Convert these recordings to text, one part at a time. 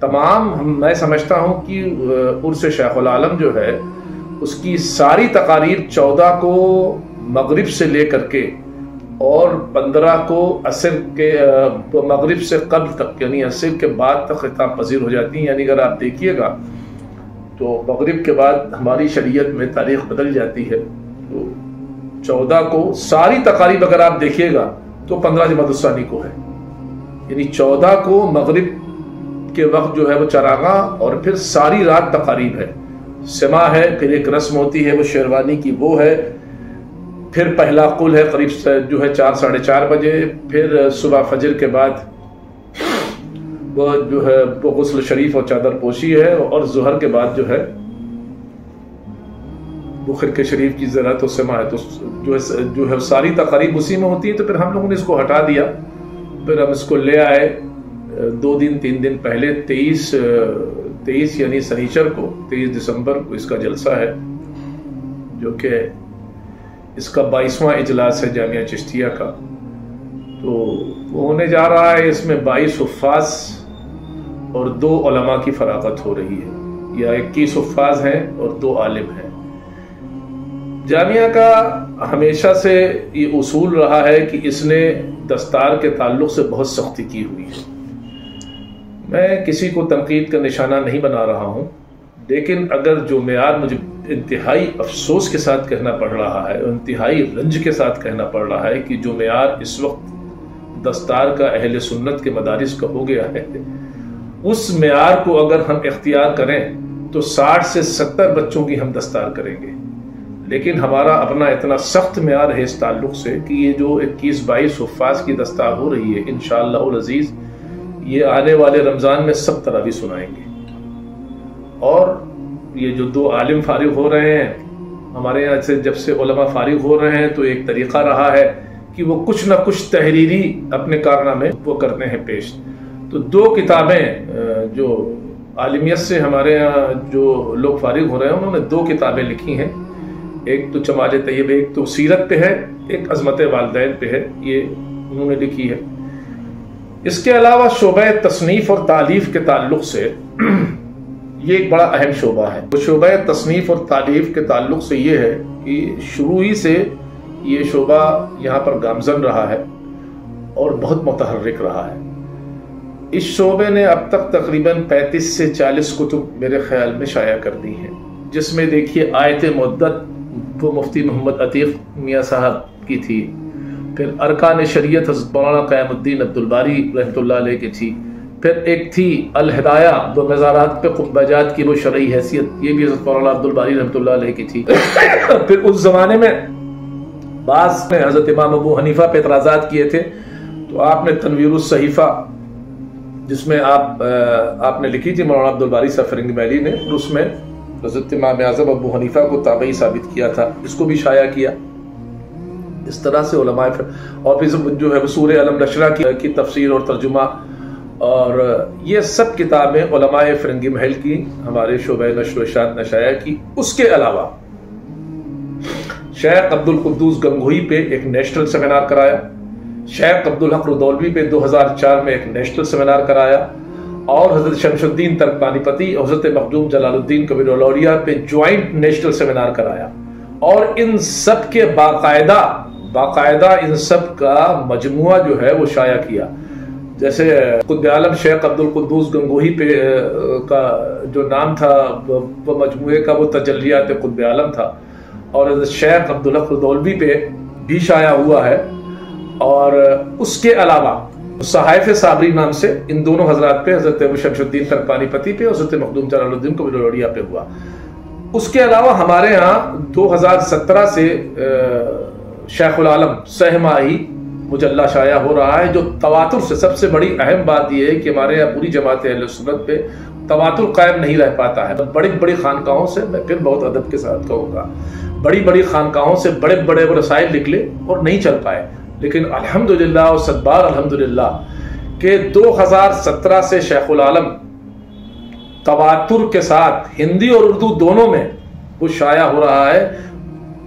تمام میں سمجھتا ہوں کہ عرس شیخ العالم جو ہے اس کی ساری تقاریب 14 کو مغرب سے لے کر کے اور 15 کو عصر کے مغرب سے قبل تک یعنی عصر کے بعد تک ختام پذیر ہو جاتی ہیں. یعنی اگر آپ دیکھیے گا تو مغرب کے بعد ہماری شریعت میں تاریخ بدل جاتی ہے. تو 14 کو ساری تقاریب اگر آپ دیکھیے گا تو 15 جمادی الثانی کو ہے. یعنی 14 کو مغرب کے وقت جو ہے وہ چراغاں اور پھر ساری رات تقاریب ہے. سما ہے، پھر ایک رسم ہوتی ہے وہ شیروانی کی وہ ہے، پھر پہلا قل ہے قریب جو ہے 4 ساڑھے 4 بجے، پھر صبح فجر کے بعد وہ جو ہے وہ غسل شریف اور چادر پوشی ہے، اور ظہر کے بعد جو ہے وہ خرقہ شریف کی زیارت و سما ہے. تو جو ہے ساری تقاریب اسی میں ہوتی ہے. تو پھر ہم لوگوں نے اس کو ہٹا دیا، پھر ہم اس کو لے آئے 2 دن 3 دن پہلے 23 یعنی سنیچر کو 23 دسمبر کو اس کا جلسہ ہے، جو کہ اس کا 22واں اجلاس ہے جامعہ چشتیہ کا. تو وہ ہونے جا رہا ہے، اس میں 22 حفاظ اور 2 علماء کی فراغت ہو رہی ہے، یا 21 حفاظ ہیں اور 2 عالم ہیں. جامعہ کا ہمیشہ سے یہ اصول رہا ہے کہ اس نے دستار کے تعلق سے بہت سختی کی ہوئی ہے. میں کسی کو تنقید کا نشانہ نہیں بنا رہا ہوں، لیکن اگر جو معیار مجھے انتہائی افسوس کے ساتھ کہنا پڑ رہا ہے، انتہائی رنج کے ساتھ کہنا پڑ رہا ہے کہ جو معیار اس وقت دستار کا اہل سنت کے مدارس کا ہو گیا ہے، اس معیار کو اگر ہم اختیار کریں تو 60 سے 70 بچوں کی ہم دستار کریں گے. لیکن ہمارا اپنا اتنا سخت معیار ہے اس تعلق سے کہ یہ جو 21-22 حفاظ کی دستار ہو رہی ہے انشاءاللہ العزیز یہ آنے والے رمضان میں سب تراویح سنائیں گے. اور یہ جو 2 عالم فارغ ہو رہے ہیں ہمارے یہاں سے، جب سے علماء فارغ ہو رہے ہیں تو ایک طریقہ رہا ہے کہ وہ کچھ نہ کچھ تحریری اپنے کارنامے وہ کرتے ہیں پیش. تو 2 کتابیں جو عالمیت سے ہمارے یہاں جو لوگ فارغ ہو رہے ہیں انہوں نے 2 کتابیں لکھی ہیں. ایک تو جمال طیب، ایک تو سیرت پہ ہے، ایک عظمت والدین پہ ہے، یہ انہوں نے لکھی ہے. اس کے علاوہ شعبہ تصنیف اور تالیف کے تعلق سے یہ ایک بڑا اہم شعبہ ہے. شعبہ تصنیف اور تالیف کے تعلق سے یہ ہے کہ شروع ہی سے یہ شعبہ یہاں پر گامزن رہا ہے اور بہت متحرک رہا ہے. اس شعبے نے اب تک تقریباً 35 سے 40 کتب میرے خیال میں شائع کر دی ہیں، جس میں دیکھیے آیت مدت وہ مفتی محمد عتیق میاں صاحب کی تھی، پھر ارکان شریعت حضرت مولانا قیام الدین عبدالباری رحمۃ اللہ علیہ کی تھی، پھر ایک تھی الہدایہ وہ مزارات پہ خطبہ جات کی وہ شرعی حیثیت، یہ بھی حضرت مولانا عبدالباری رحمۃ اللہ علیہ کی تھی. پھر اس زمانے میں بعض نے حضرت امام ابو حنیفہ پہ اعتراضات کیے تھے، تو آپ نے تنویر الصحیفہ جس میں آپ نے لکھی تھی مولانا عبدالباری صاحب فرنگی محلی نے، اور اس میں حضرت امام اعظم ابو حنیفہ کو تابعی ثابت کیا تھا، اس کو بھی شائع کیا. اس طرح سے علماء اور پھر جو ہے سورہ علم نشرہ کی تفسیر اور ترجمہ، اور یہ سب کتابیں علماء فرنگی محل کی ہمارے شعبہ نشر و اشاعت نے شائع کی. اس کے علاوہ شیخ عبد القدوس گنگوہی پہ ایک نیشنل سیمینار کرایا، شیخ عبدالحق ردولوی پہ 2004 میں ایک نیشنل سیمینار کرایا، اور حضرت شمس الدین ترک پانی پتی اور حضرت مخدوم جلال الدین کبیر الاولیاء پہ جوائنٹ نیشنل سیمینار کرایا. اور ان سب کے باقاعدہ ان سب کا مجموعہ جو ہے وہ شائع کیا. جیسے قطب عالم شیخ عبد القدوس گنگوہی پہ کا جو نام تھا وہ مجموعے کا وہ تجلیات قطب عالم تھا، اور حضرت شیخ عبدالحق ردولوی پہ بھی شائع ہوا ہے. اور اس کے علاوہ صحائف صابری نام سے ان دونوں حضرات پہ حضرت ابو شمس الدین ترک پانی پتی پہ اور حضرت مخدوم جلال الدین کبیر الاولیاء پہ ہوا. اس کے علاوہ ہمارے ہاں 2017 سے شیخ العالم سہمائی مجلہ شائع ہو رہا ہے، جو تواتر سے سب سے بڑی اہم بات یہ ہے کہ ہمارے یہاں پوری جماعت اہل سنت پہ تواتر قائم نہیں رہ پاتا ہے. بڑی بڑی خانقاہوں سے، میں پھر بہت ادب کے ساتھ کہوں گا، بڑی بڑی خانقاہوں سے بڑے بڑے رسائل نکلے اور نہیں چل پائے. لیکن الحمدللہ اور صدبار الحمدللہ کہ 2017 سے شیخ العالم تواتر کے ساتھ ہندی اور اردو دونوں میں وہ شائع ہو رہا ہے.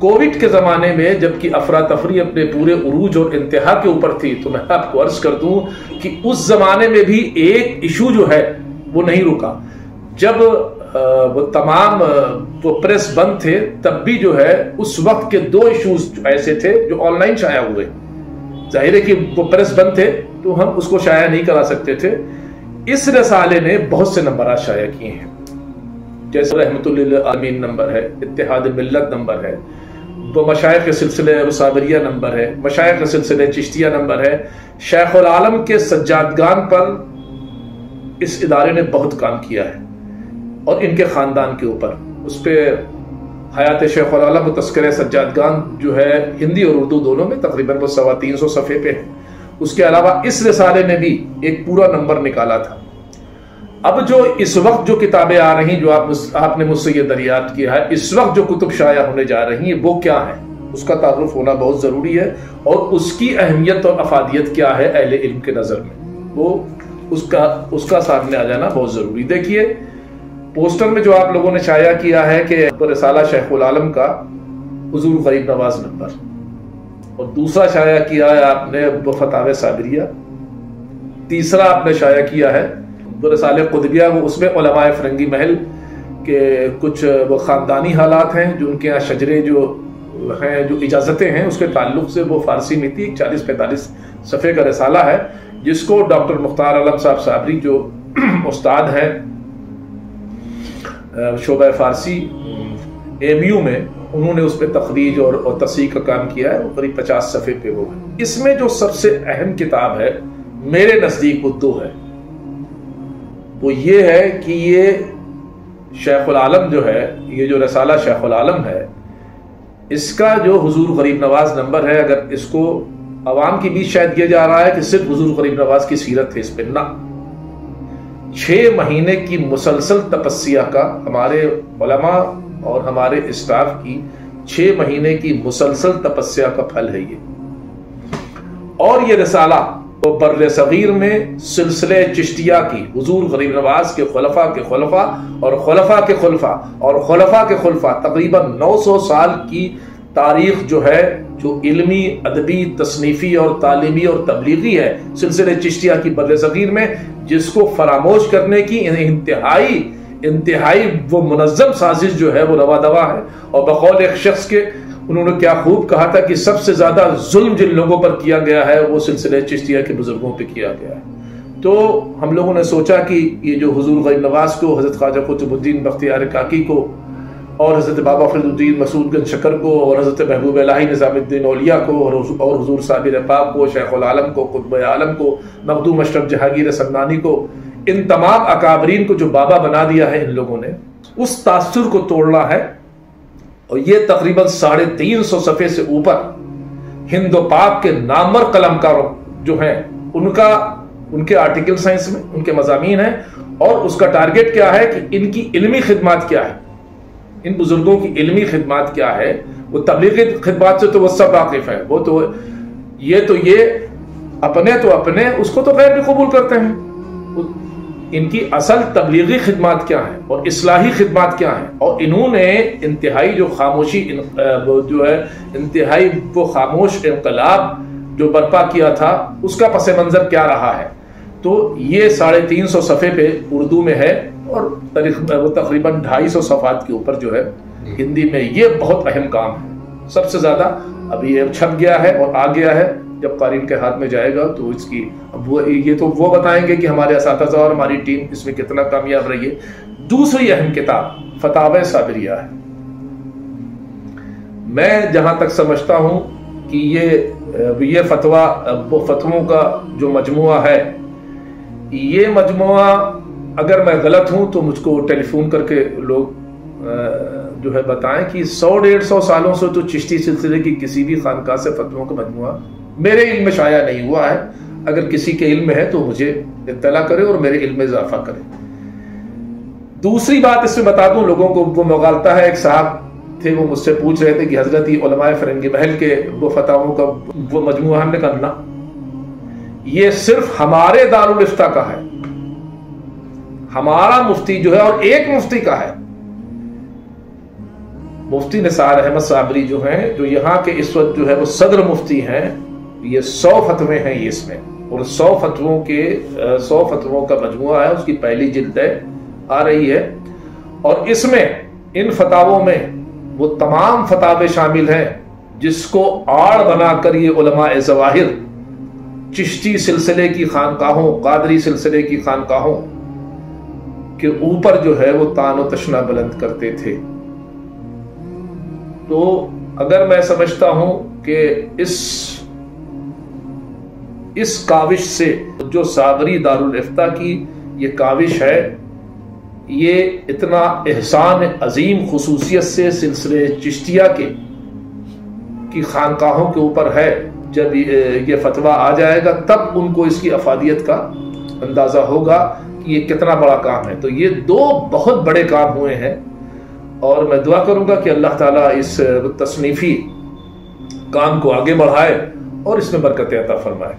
کووڈ کے زمانے میں جبکہ افراتفری اپنے پورے عروج اور انتہا کے اوپر تھی، تو میں آپ کو عرض کر دوں کہ اس زمانے میں بھی ایک ایشو جو ہے وہ نہیں رکا. جب وہ تمام وہ پریس بند تھے تب بھی جو ہے اس وقت کے 2 ایشوز ایسے تھے جو آن لائن شائع ہوئے. ظاہر ہے کہ وہ پریس بند تھے تو ہم اس کو شائع نہیں کرا سکتے تھے. اس رسالے نے بہت سے نمبرات شائع کیے ہیں، جیسے رحمت للعالمین نمبر ہے، اتحاد ملت نمبر ہے، وہ مشائخ کے سلسلے صابریہ نمبر ہے، مشائخ کے سلسلے چشتیہ نمبر ہے. شیخ العالم کے سجادگان پر اس ادارے نے بہت کام کیا ہے اور ان کے خاندان کے اوپر. اس پہ حیات شیخ العالم و تذکرہ سجادگان جو ہے ہندی اور اردو دونوں میں تقریباً وہ 350 صفحے پہ ہے. اس کے علاوہ اس رسالے نے بھی ایک پورا نمبر نکالا تھا. اب جو اس وقت جو کتابیں آ رہی ہیں جو آپ نے مجھ سے یہ دریافت کیا ہے، اس وقت جو کتب شائع ہونے جا رہی ہیں وہ کیا ہیں، اس کا تعارف ہونا بہت ضروری ہے اور اس کی اہمیت اور افادیت کیا ہے اہل علم کے نظر میں، وہ اس کا سامنے آ جانا بہت ضروری. دیکھیے پوسٹر میں جو آپ لوگوں نے شائع کیا ہے کہ رسالہ شیخ العالم کا حضور غریب نواز نمبر، اور دوسرا شائع کیا ہے آپ نے فتاوی صابریہ، تیسرا آپ نے شائع کیا ہے رسالہ قطبیہ. وہ اس میں علماء فرنگی محل کے کچھ وہ خاندانی حالات ہیں جو ان کے یہاں شجرے جو ہیں جو اجازتیں ہیں اس کے تعلق سے وہ فارسی میں تھی. 40-45 صفحے کا رسالہ ہے جس کو ڈاکٹر مختار عالم صاحب صابری جو استاد ہیں شعبہ فارسی AMU میں، انہوں نے اس پہ تخریج اور تصحیح کا کام کیا ہے. وہ قریب 50 صفحے پہ وہ ہے. اس میں جو سب سے اہم کتاب ہے میرے نزدیک وہ 2 ہے. وہ یہ ہے کہ یہ شیخ العالم جو ہے، یہ جو رسالہ شیخ العالم ہے، اس کا جو حضور غریب نواز نمبر ہے، اگر اس کو عوام کی بیچ شاید یہ جا رہا ہے کہ صرف حضور غریب نواز کی سیرت ہے، اس پہ نہ، 6 مہینے کی مسلسل تپسیہ کا، ہمارے علماء اور ہمارے اسٹاف کی 6 مہینے کی مسلسل تپسیہ کا پھل ہے یہ. اور یہ رسالہ وہ بر صغیر میں سلسلے چشتیہ کی حضور غریب نواز کے خلفاء کے خلفاء اور خلفاء کے خلفاء اور خلفاء کے خلفاء تقریباً 900 سال کی تاریخ جو ہے، جو علمی، ادبی، تصنیفی اور تعلیمی اور تبلیغی ہے سلسلے چشتیہ کی بر صغیر میں، جس کو فراموش کرنے کی انتہائی وہ منظم سازش جو ہے وہ روا دوا ہے. اور بقول ایک شخص کے انہوں نے کیا خوب کہا تھا کہ سب سے زیادہ ظلم جن لوگوں پر کیا گیا ہے وہ سلسلے چشتیہ کے بزرگوں پہ کیا گیا ہے. تو ہم لوگوں نے سوچا کہ یہ جو حضور غریب نواز کو، حضرت خواجہ قطب الدین بختیار کاکی کو اور حضرت بابا فرید الدین مسعود گنج شکر کو اور حضرت محبوب الہی نظام الدین اولیاء کو اور حضور صابر پاک کو، شیخ العالم کو، قطب عالم کو، مخدوم اشرف جہانگیر سمنانی کو، ان تمام اکابرین کو جو بابا بنا دیا ہے ان لوگوں نے، اس تاثر کو توڑنا ہے. اور یہ تقریباً 350 صفحے سے اوپر ہند و پاک کے نامور قلمکاروں جو ہیں ان کے آرٹیکلز ہیں، اس میں ان کے مضامین ہیں. اور اس کا ٹارگٹ کیا ہے کہ ان کی علمی خدمات کیا ہے، ان بزرگوں کی علمی خدمات کیا ہے. وہ تبلیغی خدمات سے تو وہ سب واقف ہیں، وہ تو یہ اپنے اس کو تو غیر بھی قبول کرتے ہیں. ان کی اصل تبلیغی خدمات کیا ہیں اور اصلاحی خدمات کیا ہیں، اور انہوں نے انتہائی جو خاموشی جو ہے انتہائی وہ خاموش انقلاب جو برپا کیا تھا اس کا پس منظر کیا رہا ہے. تو یہ 350 صفحے پہ اردو میں ہے اور تقریباً 250 صفحات کے اوپر جو ہے ہندی میں. یہ بہت اہم کام ہے، سب سے زیادہ ابھی یہ چھپ گیا ہے اور آ گیا ہے. جب قارئین کے ہاتھ میں جائے گا تو اس کی یہ تو وہ بتائیں گے کہ ہمارے اساتذہ اور ہماری ٹیم اس میں کتنا کامیاب رہی ہے. دوسری اہم کتاب فتاوی صابریہ ہے. میں جہاں تک سمجھتا ہوں کہ یہ فتووں کا جو مجموعہ ہے، یہ مجموعہ اگر میں غلط ہوں تو مجھ کو ٹیلی فون کر کے لوگ جو ہے بتائیں کہ 100-150 سالوں سے تو چشتی سلسلے کی کسی بھی خانقاہ سے فتووں کا مجموعہ میرے علم میں شائع نہیں ہوا ہے. اگر کسی کے علم میں ہے تو مجھے اطلاع کرے اور میرے علم میں اضافہ کرے. دوسری بات اس میں بتا دوں لوگوں کو، وہ مغالطہ ہے. ایک صاحب تھے وہ مجھ سے پوچھ رہے تھے کہ حضرت علماء فرنگی محل کے وہ فتاووں کا وہ مجموعہ ہم نے کرنا، یہ صرف ہمارے دارالفتہ کا ہے. ہمارا مفتی جو ہے اور ایک مفتی کا ہے، مفتی نثار احمد صابری جو ہیں، جو یہاں کے اس وقت جو ہے وہ صدر مفتی ہیں. یہ 100 فتوے ہیں یہ اس میں. اور 100 فتووں کا مجموعہ ہے، اس کی پہلی جلد آ رہی ہے، اور اس میں ان فتاووں میں وہ تمام فتاوے شامل ہیں جس کو آڑ بنا کر یہ علماء ظواہر چشتی سلسلے کی خانقاہوں، قادری سلسلے کی خانقاہوں کے اوپر جو ہے وہ تان و تشنا بلند کرتے تھے۔ تو اگر میں سمجھتا ہوں کہ اس کاوش سے جو صابری دارالفتہ کی یہ کاوش ہے، یہ اتنا احسان عظیم خصوصیت سے سلسلے چشتیہ کی خانقاہوں کے اوپر ہے، جب یہ فتویٰ آ جائے گا تب ان کو اس کی افادیت کا اندازہ ہوگا کہ یہ کتنا بڑا کام ہے۔ تو یہ 2 بہت بڑے کام ہوئے ہیں، اور میں دعا کروں گا کہ اللہ تعالیٰ اس تصنیفی کام کو آگے بڑھائے اور اس میں برکت عطا فرمائے۔